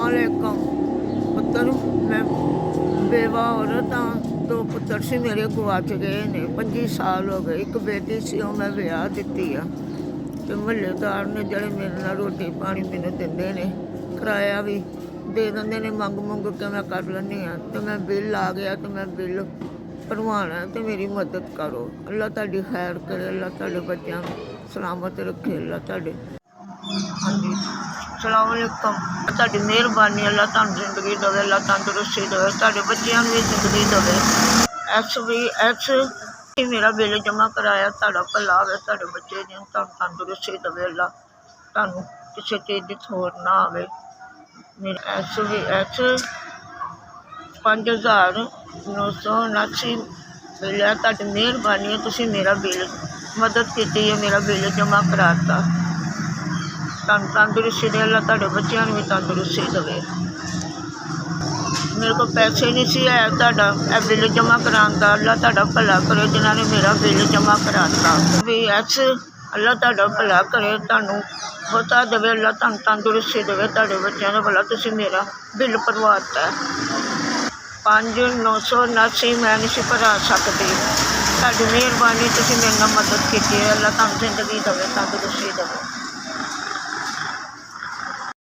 सलामकुम पुत्र मैं बेवा औरत हाँ। दो पुत्र से मेरे गुआच गए ने 25 साल हो गए। एक बेटी सी वो मैं विआह दिती आ ते महल्लेदार ने जड़े मेरे नाल रोटी पानी मैनू दिंदे ने किराया भी दे दिंदे ने मंग मुंग के मैं कर लैनी हाँ। तो मैं बिल आ गया तो मैं बिल भरवाना है तो मेरी मदद करो। अल्लाह तुहाडी खैर करे, अल्लाह तुहाडे बच्चों नूं सलामत रखे, अल्लाह तुहाडे हाँ जी सलामकुम। तुहाडी मेहरबानी, अल्लाह तुहानूं जिंदगी देवे, अल्लाह तंदुरुस्ती देवे, तुहाडे बच्चों नूं भी जिंदगी देवे। SVS मेरा बिल जमा कराया, तुहाडा भला होवे, तुहाडे बच्चे जिन्हूं तुहानूं तंदुरुस्ती देवे, अल्लाह तुहानूं किसी चीज़ की थोड़ ना आवे। मेरा SVS 5979 बिल है। तुहाडी मेहरबानी है, तुसीं मेरा बिल मदद की है, मेरा बिल जमा कराता। तुहानूं तंदुरुस्ती दे, अल्लाह तुहाडे बच्चों नूं भी तंदुरुस्ती देवे। मेरे को पैसे नहीं सी है तुहाडा बिल जमा कराने का, अल्लाह तुहाडा भला करे जिन्हों ने मेरा बिल जमा कराता। SVS अल्लाह तुहाडा भला करे, तुहानूं बहुता देवे, अल्लाह तुहानूं तंदुरुस्ती देवे, तुहाडे बच्चों का भला, तुसीं मेरा बिल भरवाता। 5979 मैं नहीं सी भरा सकती। तुहाडी मेहरबानी, तुसीं मेरे नाल मदद की है, अल्लाह तुहानूं जिंदगी देवे, तंदुरुस्ती देवे।